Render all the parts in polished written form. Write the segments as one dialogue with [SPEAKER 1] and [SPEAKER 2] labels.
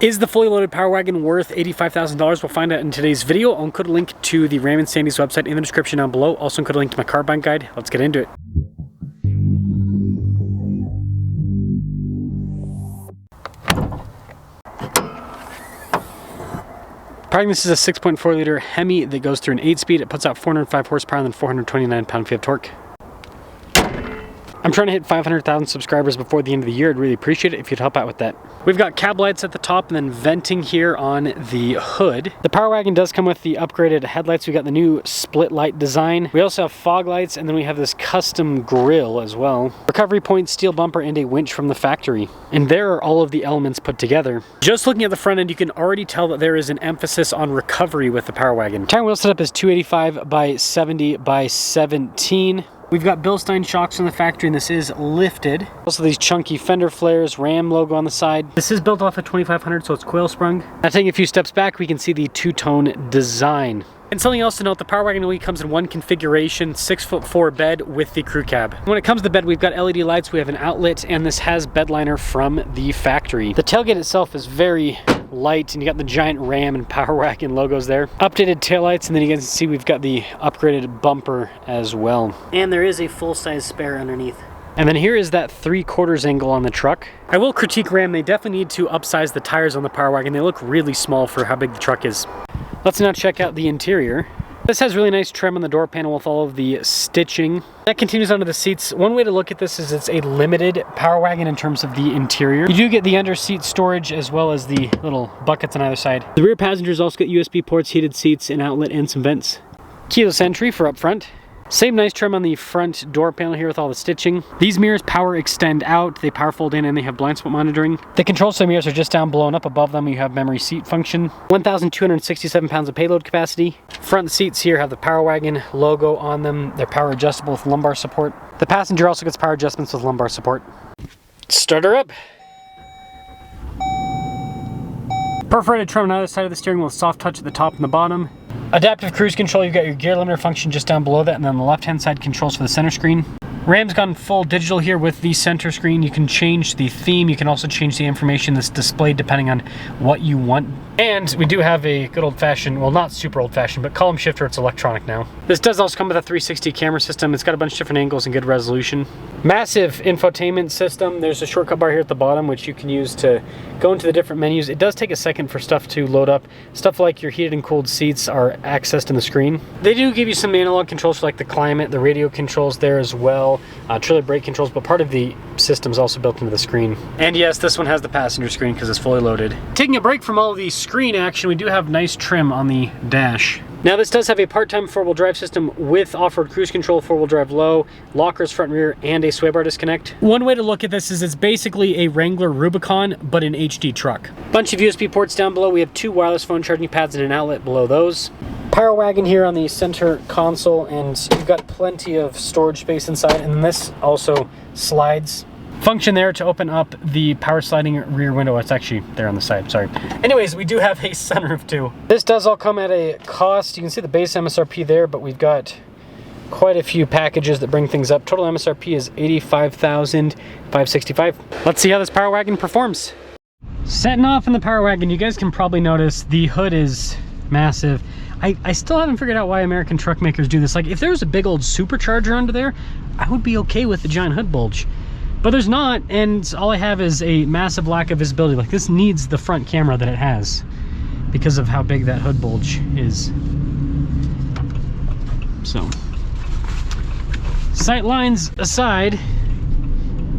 [SPEAKER 1] Is the fully loaded Power Wagon worth $85,000? We'll find out in today's video. I'll include a link to the Ram and Sandy's website in the description down below. Also include a link to my car buying guide. Let's get into it. This is a 6.4 liter Hemi that goes through an 8-speed. It puts out 405 horsepower and then 429 pound-feet of torque. I'm trying to hit 500,000 subscribers before the end of the year. I'd really appreciate it if you'd help out with that. We've got cab lights at the top and then venting here on the hood. The Power Wagon does come with the upgraded headlights. We got the new split light design. We also have fog lights, and then we have this custom grille as well. Recovery point, steel bumper, and a winch from the factory. And there are all of the elements put together. Just looking at the front end, you can already tell that there is an emphasis on recovery with the Power Wagon. Tire and wheel setup is 285 by 70 by 17. We've got Bilstein shocks from the factory, and this is lifted. Also these chunky fender flares, Ram logo on the side. This is built off a 2500, so it's coil sprung. Now taking a few steps back, we can see the two-tone design. And something else to note, the Power Wagon only comes in one configuration, 6'4" bed with the crew cab. When it comes to the bed, we've got LED lights, we have an outlet, and this has bed liner from the factory. The tailgate itself is very light, and you got the giant Ram and Power Wagon logos there. Updated taillights, and then you guys can see we've got the upgraded bumper as well. And there is a full-size spare underneath. And then here is that 3/4 angle on the truck. I will critique Ram, they definitely need to upsize the tires on the Power Wagon. They look really small for how big the truck is. Let's now check out the interior. This has really nice trim on the door panel with all of the stitching. That continues onto the seats. One way to look at this is it's a limited Power Wagon in terms of the interior. You do get the under seat storage as well as the little buckets on either side. The rear passengers also get USB ports, heated seats, an outlet, and some vents. Keyless entry for up front. Same nice trim on the front door panel here with all the stitching. These mirrors power extend out, they power fold in, and they have blind spot monitoring. The control center mirrors are just down below, and up above them you have memory seat function. 1,267 pounds of payload capacity. Front seats here have the Power Wagon logo on them. They're power adjustable with lumbar support. The passenger also gets power adjustments with lumbar support. Start her up. Perforated trim on either side of the steering wheel with soft touch at the top and the bottom. Adaptive cruise control, you've got your gear limiter function just down below that, and then on the left-hand side, controls for the center screen. Ram's gone full digital here with the center screen. You can change the theme. You can also change the information that's displayed depending on what you want. And we do have a good old-fashioned, well, not super old-fashioned, but column shifter. It's electronic now. This does also come with a 360 camera system. It's got a bunch of different angles and good resolution. Massive infotainment system. There's a shortcut bar here at the bottom, which you can use to go into the different menus. It does take a second for stuff to load up. Stuff like your heated and cooled seats are accessed in the screen. They do give you some analog controls for like the climate, the radio controls there as well, trailer brake controls, but part of the system is also built into the screen. And yes, this one has the passenger screen because it's fully loaded. Taking a break from all of the screen action, we do have nice trim on the dash. Now this does have a part-time four-wheel drive system with off-road cruise control, four-wheel drive low, lockers front and rear, and a sway bar disconnect. One way to look at this is it's basically a Wrangler Rubicon, but an HD truck. Bunch of USB ports down below. We have two wireless phone charging pads and an outlet below those. Power Wagon here on the center console, and you've got plenty of storage space inside, and this also slides. Function there to open up the power sliding rear window. It's actually there on the side, sorry. Anyways, we do have a sunroof too. This does all come at a cost. You can see the base MSRP there, but we've got quite a few packages that bring things up. Total MSRP is $85,565. Let's see how this Power Wagon performs. Setting off in the Power Wagon, you guys can probably notice the hood is massive. I still haven't figured out why American truck makers do this. Like, if there was a big old supercharger under there, I would be okay with the giant hood bulge. But there's not, and all I have is a massive lack of visibility. Like, this needs the front camera that it has because of how big that hood bulge is. So, sight lines aside,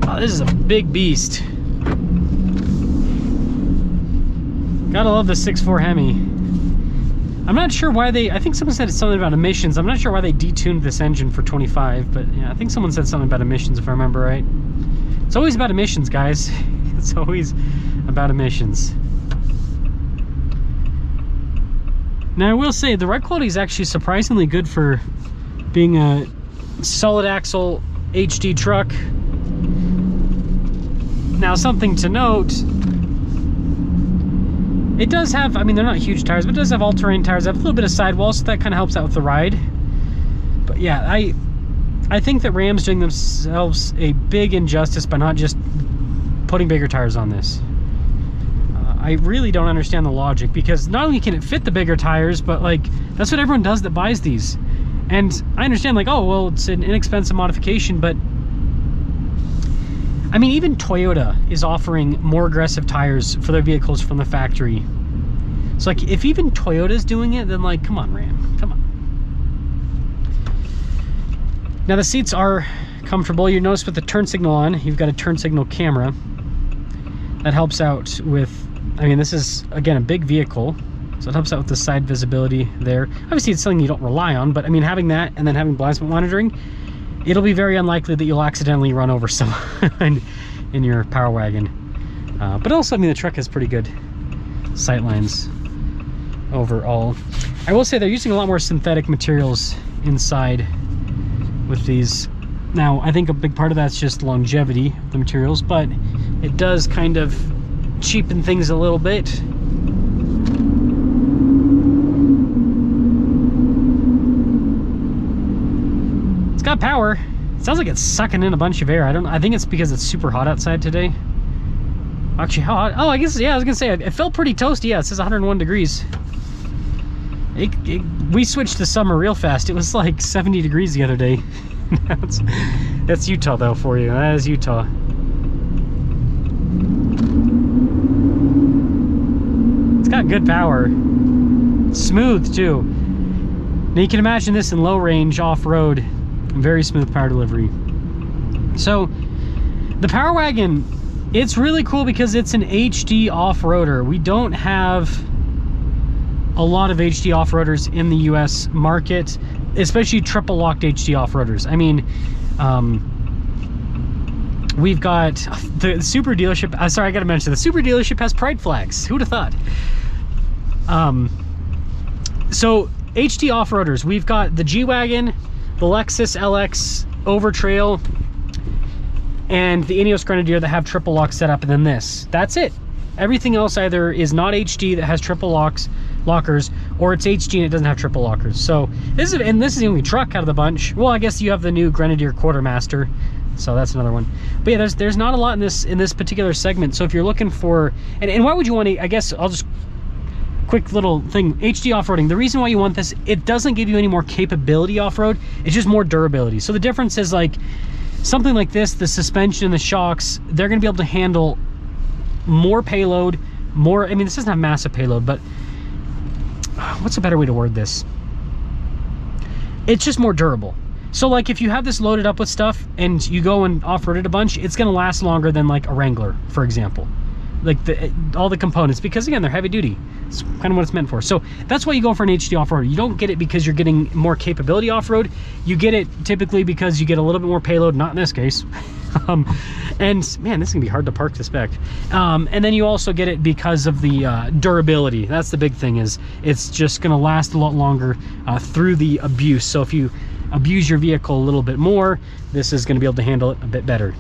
[SPEAKER 1] oh, this is a big beast. Gotta love the 6.4 Hemi. I'm not sure why they, I think someone said something about emissions. I'm not sure why they detuned this engine for 25, but yeah, I think someone said something about emissions if I remember right. It's always about emissions, guys. It's always about emissions. Now I will say the ride quality is actually surprisingly good for being a solid axle HD truck. Now something to note, it does have, I mean, they're not huge tires, but it does have all-terrain tires. They have a little bit of sidewall, so that kind of helps out with the ride. But yeah, I think that Ram's doing themselves a big injustice by not just putting bigger tires on this. I really don't understand the logic, because not only can it fit the bigger tires, but like that's what everyone does that buys these. And I understand, like, oh well, it's an inexpensive modification, but I mean, even Toyota is offering more aggressive tires for their vehicles from the factory. So like, if even Toyota's doing it, then like, come on, Ram, come on. Now the seats are comfortable. You notice with the turn signal on, you've got a turn signal camera. That helps out with, I mean, this is, again, a big vehicle, so it helps out with the side visibility there. Obviously, it's something you don't rely on, but I mean, having that and then having blind spot monitoring, it'll be very unlikely that you'll accidentally run over someone in your Power Wagon. But also, I mean, the truck has pretty good sight lines overall. I will say they're using a lot more synthetic materials inside with these. Now, I think a big part of that's just longevity of the materials, but it does kind of cheapen things a little bit. It's got power. It sounds like it's sucking in a bunch of air. I think it's because it's super hot outside today. Actually, how hot? Oh, I guess, yeah, I was gonna say, it felt pretty toasty. Yeah, it says 101 degrees. We switched to summer real fast. It was like 70 degrees the other day. That's Utah though for you. That is Utah. It's got good power. It's smooth too. Now you can imagine this in low range off-road. Very smooth power delivery. So the Power Wagon, it's really cool because it's an HD off-roader. We don't have a lot of HD off-roaders in the US market, especially triple locked HD off-roaders. I mean, we've got the Super dealership. Sorry, I gotta mention, the Super dealership has pride flags. Who'd have thought? So HD off-roaders, we've got the G-Wagon, the Lexus LX Overtrail, and the Ineos Grenadier that have triple lock set up, and then this. That's it. Everything else either is not HD that has triple lockers, or it's HD and it doesn't have triple lockers. So this is the only truck out of the bunch. Well, I guess you have the new Grenadier Quartermaster, so that's another one. But yeah, there's not a lot in this particular segment. So if you're looking for, and why would you want to? I guess I'll just quick little thing. HD off-roading. The reason why you want this, it doesn't give you any more capability off-road. It's just more durability. So the difference is, like, something like this, the suspension and the shocks, they're going to be able to handle more payload, more, I mean, this doesn't have massive payload, but what's a better way to word this? It's just more durable. So like, if you have this loaded up with stuff and you go and off-road it a bunch, it's going to last longer than like a Wrangler, for example. Like all the components, because again, they're heavy duty. It's kind of what it's meant for. So that's why you go for an HD off-road. You don't get it because you're getting more capability off-road. You get it typically because you get a little bit more payload, not in this case. And man, this is gonna be hard to park this back. And then you also get it because of the durability. That's the big thing, is it's just gonna last a lot longer through the abuse. So if you abuse your vehicle a little bit more, this is gonna be able to handle it a bit better.